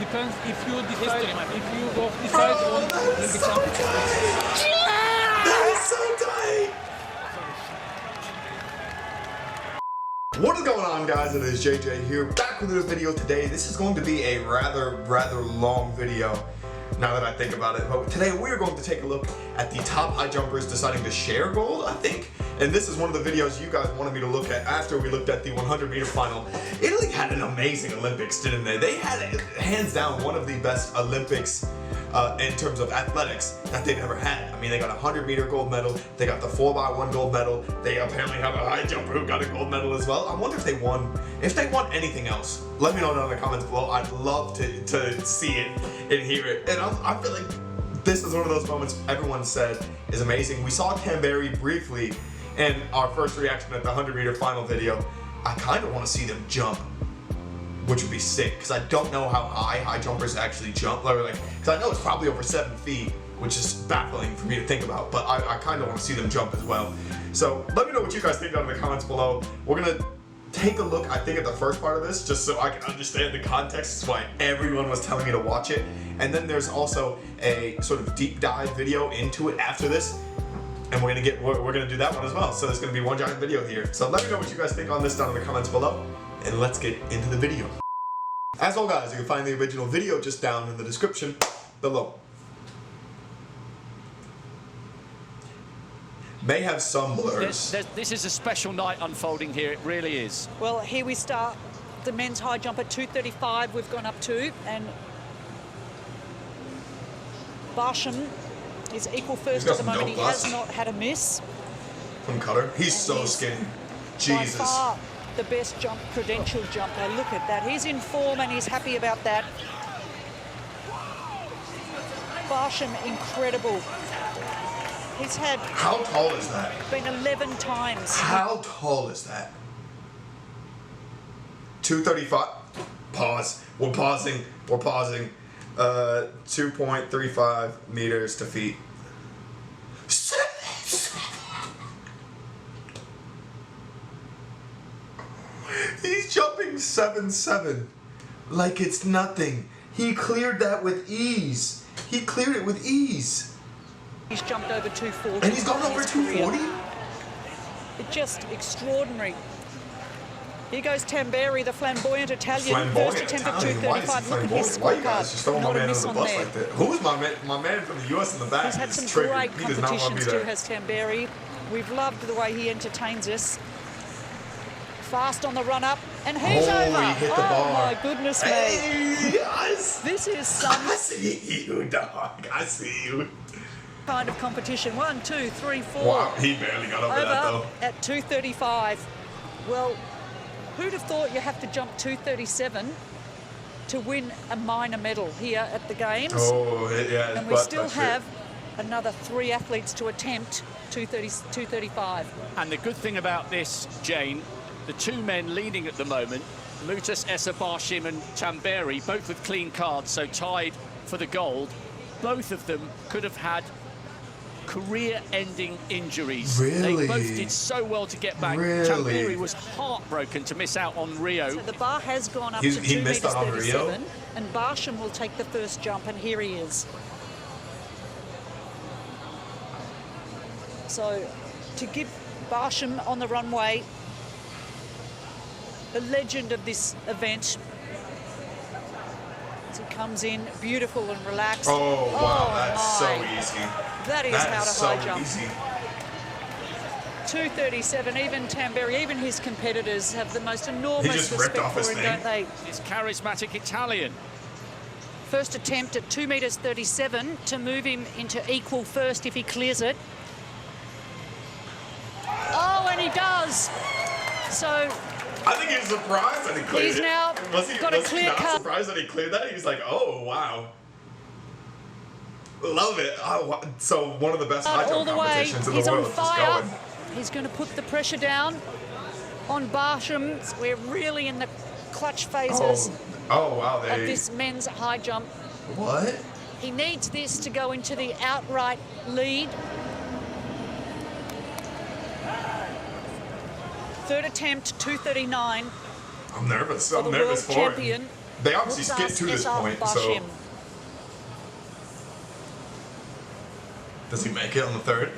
depends if you decide, if you go decide on Olympic championship. That's so tight! What is going on, guys? It is JJ here, back with a video today. This is going to be a rather long video, now that I think about it. But today we're going to take a look at the top high jumpers deciding to share gold, I think. And this is one of the videos you guys wanted me to look at after we looked at the 100-meter final. Italy had an amazing Olympics, didn't they? They had, hands down, one of the best Olympics in terms of athletics that they've ever had. I mean, they got a 100-meter gold medal, they got the 4x1 gold medal, they apparently have a high jumper who got a gold medal as well. I wonder if they won anything else. Let me know down in the comments below. I'd love to see it and hear it. And I feel like this is one of those moments everyone said is amazing. We saw Tamberi briefly in our first reaction at the 100-meter final video. I kind of want to see them jump, which would be sick, because I don't know how high jumpers actually jump. Because I know it's probably over 7 feet, which is baffling for me to think about, but I kind of want to see them jump as well. So let me know what you guys think down in the comments below. We're going to take a look, I think, at the first part of this, just so I can understand the context. That's why everyone was telling me to watch it. And then there's also a sort of deep dive video into it after this. And we're gonna do that one as well. So there's gonna be one giant video here. So let me know what you guys think on this down in the comments below, and let's get into the video. As always, guys, you can find the original video just down in the description below. May have some blurs. This is a special night unfolding here, it really is. Well, here we start the men's high jump at 2:35. We've gone up to, and Barshim is equal first at the moment. He has not had a miss. From Cutter. He's so skinny. Jesus. By far the best jump, credential jumper. Look at that. He's in form and he's happy about that. Barshim, incredible. He's had... How tall is that? Been 11 times. How tall is that? 235. Pause. We're pausing. We're pausing. 2.35 meters to feet. He's jumping 7.7 like it's nothing. He cleared that with ease. He cleared it with ease. He's jumped over 240. And he's gone over 240? It's just extraordinary. Here goes Tamberi, the flamboyant Italian. First attempt at 235. Look at his Why you guys just throwing my Not a man miss under the on bus there. like that? Who is my man from the US in the back? He's had some great competitions too, has Tamberi. We've loved the way he entertains us. Fast on the run up, and he's over. He hit the bar. My goodness me. Hey, yes. This is some I see you, dog. I see you. kind of competition. 1, 2, 3, 4. Wow, he barely got over that though. At 2:35. Well, who'd have thought you have to jump 2:37 to win a minor medal here at the Games? Oh, yeah. And we still have another 3 athletes to attempt 2:35. And the good thing about this, Jane, the 2 men leading at the moment, Mutas Barshim and Tamberi, both with clean cards, so tied for the gold. Both of them could have had career-ending injuries. Really? They both did so well to get back. Really? Tamberi was heartbroken to miss out on Rio. So the bar has gone up to 2 meters 37, and Barshim will take the first jump, and here he is. So to give Barshim on the runway, the legend of this event, as he comes in beautiful and relaxed. Oh, wow, that's so my. easy. That is how to high jump. Easy. 2:37, even Tamberi, even his competitors have the most enormous respect for him, don't they? It's charismatic Italian. First attempt at 2 meters 37 to move him into equal first if he clears it. Oh, and he does. So I think he was surprised that he cleared it. He's now got a clear cut. Surprised that he cleared that? He's like, oh, wow. Love it. Oh, so one of the best high jump competitions in the world. He's on fire. He's going to put the pressure down on Barshim. We're really in the clutch phases wow, of this men's high jump. What? He needs this to go into the outright lead. Third attempt, 2:39. I'm nervous. For I'm the nervous world for champion. him. They obviously skipped to this point, so Barshim. does he make it on the third?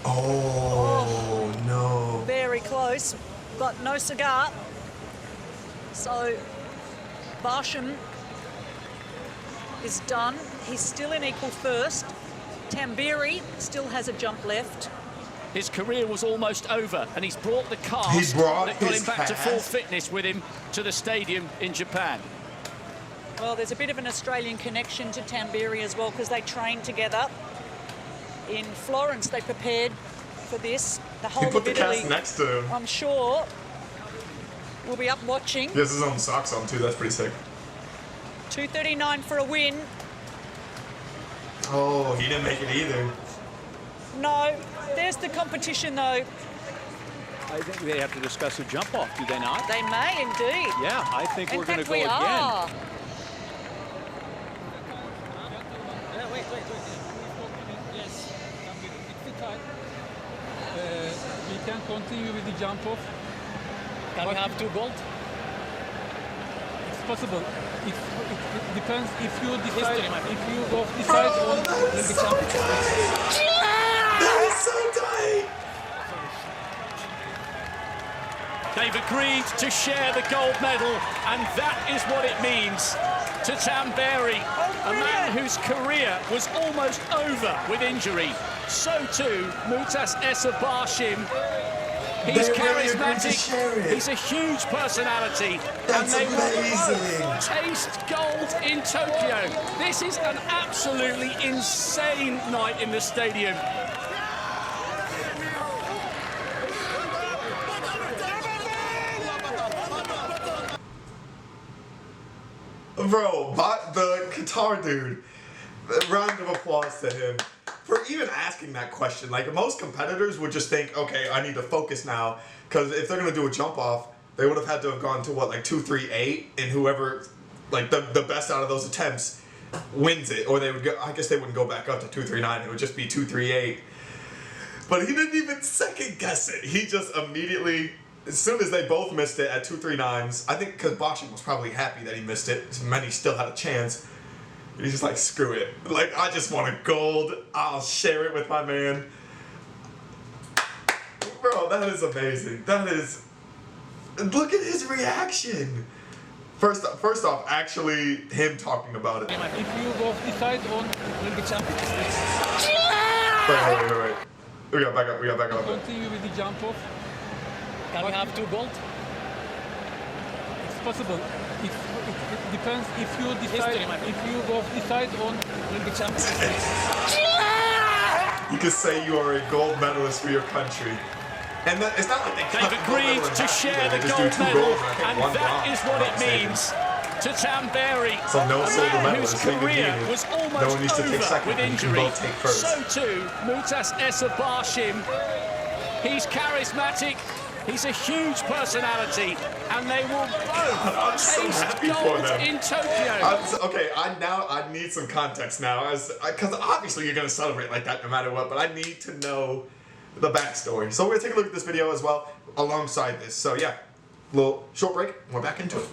Oh, no. Very close, but no cigar. So Barshim is done. He's still in equal first. Tamberi still has a jump left. His career was almost over, and he's brought the cast He brought that got his him back to full cast. fitness with him to the stadium in Japan. Well, there's a bit of an Australian connection to Tamberi as well, because they trained together. In Florence, they prepared for this. The He whole put of the Italy, cast next to him. I'm sure, will be up watching. He has his own socks on, too. That's pretty sick. 2:39 for a win. Oh, he didn't make it either. No, there's the competition though. I think they have to discuss a jump off, do they not? They may indeed. Yeah, I think In we're going to fact, go we again. are. Wait. Yes, it's the time. We can continue with the jump off. Can we have 2 gold? It's possible. It depends if you decide, if you both decide on the championship. That is so tight! They've agreed to share the gold medal, and that is what it means to Tamberi, a man whose career was almost over with injury. So too, Mutas Esa Barshim. He's They really agreed to charismatic, share it. he's a huge personality, That's and they amazing. will both taste gold in Tokyo. This is an absolutely insane night in the stadium. Bro, the Qatar dude, round of applause to him for even asking that question. Like, most competitors would just think, okay, I need to focus now, because if they're going to do a jump off, they would have had to have gone to, what, like 2-3-8, and whoever, like, the best out of those attempts wins it, or they would go, I guess they wouldn't go back up to 2-3-9, it would just be 2-3-8. But he didn't even second guess it. He just immediately, as soon as they both missed it at 2-3-9s, I think because Barshim was probably happy that he missed it, many still had a chance. And he's just like, screw it. Like, I just want a gold. I'll share it with my man. Bro, that is amazing. That is, look at his reaction. First off, actually him talking about it. If you both decide on the championship, Wait. We got back up. continue with the jump off. Can we have 2 gold? It's possible. It depends if you decide, if you both decide on the championship. You could say you are a gold medalist for your country. And that, it's not like They've agreed to share the gold medal, and that is what it means to Tamberi, So no a silver man medal whose is even career needed. was No one almost needs to take over second, with you can injury. both take first. So too, Mutas Esa Barshim. He's charismatic, he's a huge personality, and they will I'm both so taste happy for gold them. in Tokyo. Okay, I need some context now, because obviously you're gonna celebrate like that no matter what. But I need to know the backstory. So we're gonna take a look at this video as well alongside this. So yeah, little short break. And we're back into it.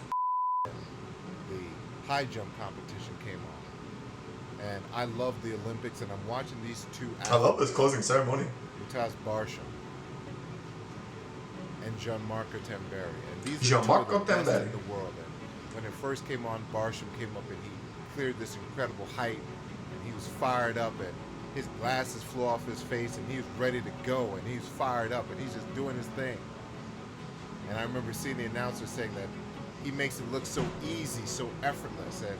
The high jump competition came on, and I love the Olympics, and I'm watching these two athletes. I love this closing ceremony. Mutas Barshim and GIANMARCO TAMBERI, and these are two GIANMARCO of the best TAMBERI. in the world. And when it first came on, Barshim came up and he cleared this incredible height, and he was fired up, and his glasses flew off his face, and he was ready to go, and he was fired up, and he's just doing his thing. And I remember seeing the announcer saying that he makes it look so easy, so effortless, and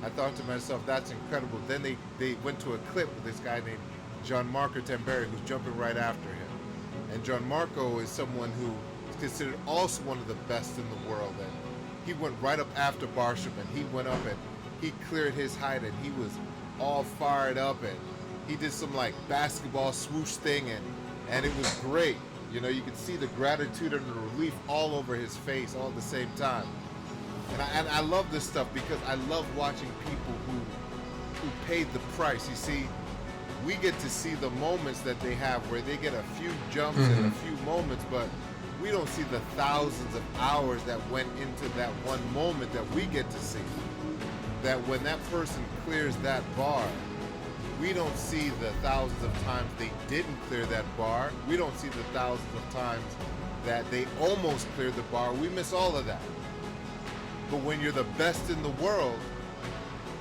I thought to myself, that's incredible. Then they went to a clip with this guy named GIANMARCO TAMBERI, who's jumping right after him. And GIANMARCO is someone who is considered also one of the best in the world, and he went right up after Barshim, and he went up and he cleared his height, and he was all fired up, and he did some like basketball swoosh thing, and it was great. You know, you could see the gratitude and the relief all over his face all at the same time. And I love this stuff because I love watching people who paid the price. You see, we get to see the moments that they have where they get a few jumps and a few moments, but we don't see the thousands of hours that went into that one moment that we get to see. That when that person clears that bar, we don't see the thousands of times they didn't clear that bar. We don't see the thousands of times that they almost cleared the bar. We miss all of that. But when you're the best in the world,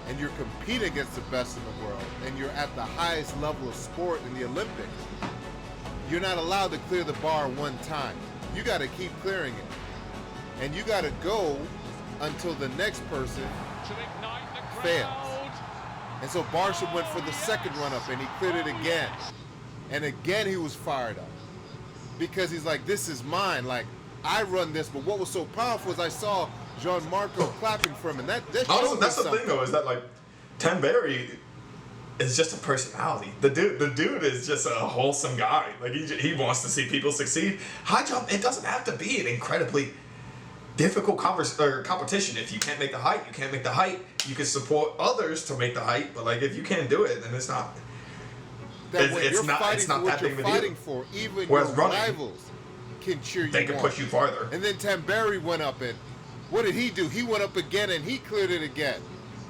and you're competing against the best in the world, and you're at the highest level of sport in the Olympics, you're not allowed to clear the bar one time. You got to keep clearing it. And you got to go until the next person fails. And so Barshim went for the second run-up, and he cleared it again. And again, he was fired up. Because he's like, this is mine. Like, I run this. But what was so powerful is I saw GIANMARCO clapping for him, and that also, that's the thing though, is that like Tamberi is just a personality. The dude is just a wholesome guy. Like he wants to see people succeed. High jump, it doesn't have to be an incredibly difficult competition. If you can't make the height, you can't make the height. You can support others to make the height, but like if you can't do it, then it's not. It's not that big of a deal. Fighting for, even whereas your running, rivals can cheer you. They can push you farther. And then Tamberi went up, and what did he do? He went up again and he cleared it again.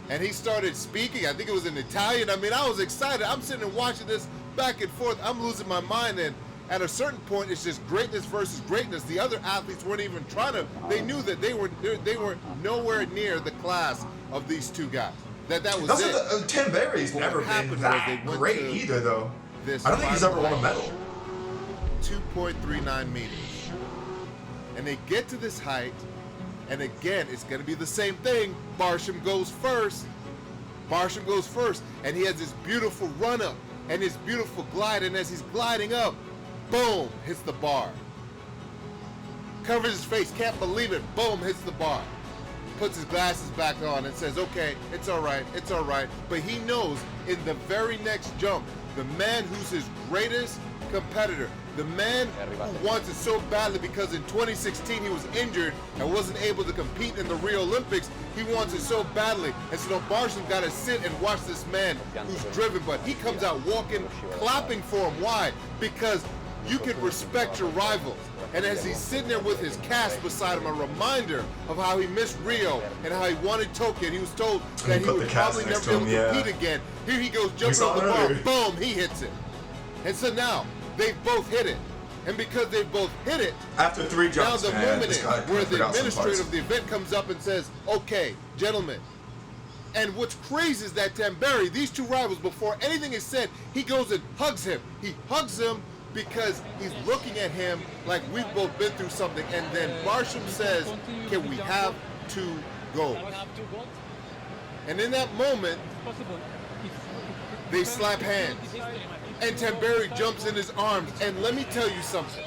And he started speaking. I think it was in Italian. I mean, I was excited. I'm sitting and watching this back and forth. I'm losing my mind. And at a certain point, it's just greatness versus greatness. The other athletes weren't even trying to. They knew that they were nowhere near the class of these two guys. That was it. Tamberi's never been that great either, though. I don't think he's ever won a medal. 2.39 meters. And they get to this height. And again, it's going to be the same thing. Barshim goes first. Barshim goes first. And he has this beautiful run-up and his beautiful glide. And as he's gliding up, boom, hits the bar. Covers his face, can't believe it. Boom, hits the bar. Puts his glasses back on and says, okay, it's all right, it's all right. But he knows in the very next jump, the man who's his greatest competitor, the man who wants it so badly because in 2016 he was injured and wasn't able to compete in the Rio Olympics. He wants it so badly. And so Barshim got to sit and watch this man who's driven, but he comes out walking, clapping for him. Why? Because you can respect your rivals. And as he's sitting there with his cast beside him, a reminder of how he missed Rio and how he wanted Tokyo, and he was told that he would probably never be able to compete again. Here he goes jumping on the bar, boom, he hits it. And so now, they've both hit it. And because they both hit it, after 3 jumps, now the moment is where the administrator of the event comes up and says, okay, gentlemen. And what's crazy is that Tamberi, these two rivals, before anything is said, he goes and hugs him. He hugs him because he's looking at him like we've both been through something. And then Barshim says, can we have 2 goals? And in that moment, they slap hands. And Tamberi jumps in his arms. And let me tell you something.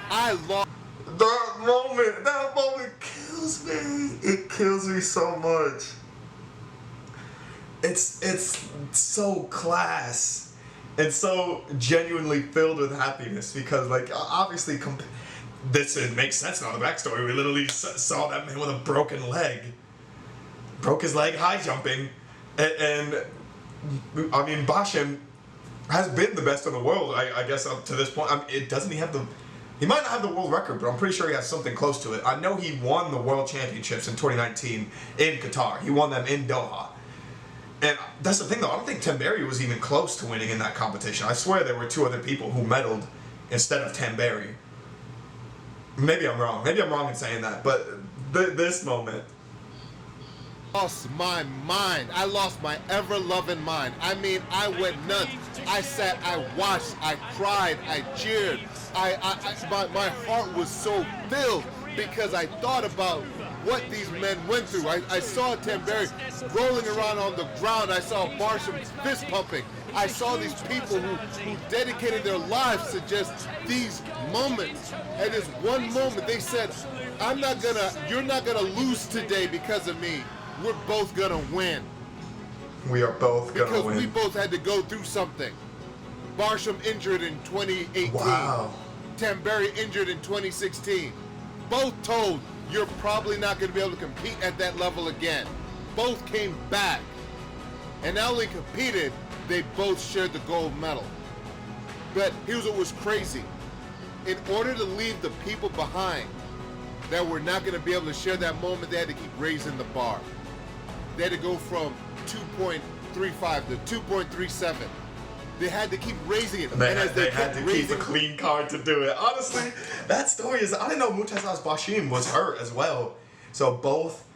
I lost. That moment kills me. It kills me so much. It's so class and so genuinely filled with happiness because, like, obviously, it makes sense now. The backstory. We literally saw that man with a broken leg. Broke his leg high jumping. And I mean, Barshim has been the best in the world, I guess, up to this point. I mean, he might not have the world record, but I'm pretty sure he has something close to it. I know he won the World Championships in 2019 in Qatar. He won them in Doha. And that's the thing, though. I don't think Tamberi was even close to winning in that competition. I swear there were 2 other people who medaled instead of Tamberi. Maybe I'm wrong. Maybe I'm wrong in saying that. But this moment, lost my mind. I lost my ever-loving mind. I mean, I went nuts. I sat, I watched, I cried, I cheered. My heart was so filled because I thought about what these men went through. I saw Tamberi rolling around on the ground. I saw Barshim fist pumping. I saw these people who dedicated their lives to just these moments. And this one moment, they said, you're not gonna lose today because of me. We're both gonna win. We are both gonna win. Because we both had to go through something. Barshim injured in 2018. Wow. Tamberi injured in 2016. Both told, you're probably not gonna be able to compete at that level again. Both came back. And not only competed, they both shared the gold medal. But here's what was crazy. in order to leave the people behind that were not going to be able to share that moment, they had to keep raising the bar. They had to go from 2.35 to 2.37. They had to keep raising it. They had to keep a clean card to do it. Honestly, that story is, I didn't know Mutazaz Barshim was hurt as well. So both,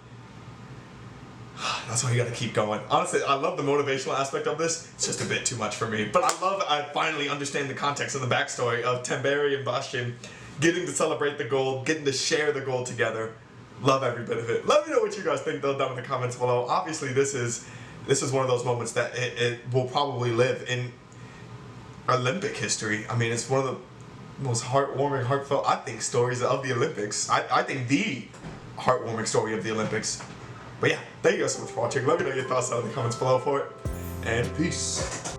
that's why you got to keep going. Honestly, I love the motivational aspect of this. It's just a bit too much for me. But I finally understand the context and the backstory of Tamberi and Barshim getting to celebrate the gold, getting to share the gold together. Love every bit of it. Let me know what you guys think though down in the comments below. Obviously, this is one of those moments that it will probably live in Olympic history. I mean, it's one of the most heartwarming, heartfelt, I think, stories of the Olympics. I think the heartwarming story of the Olympics. But yeah, thank you guys so much for watching. Let me know your thoughts down in the comments below for it. And peace.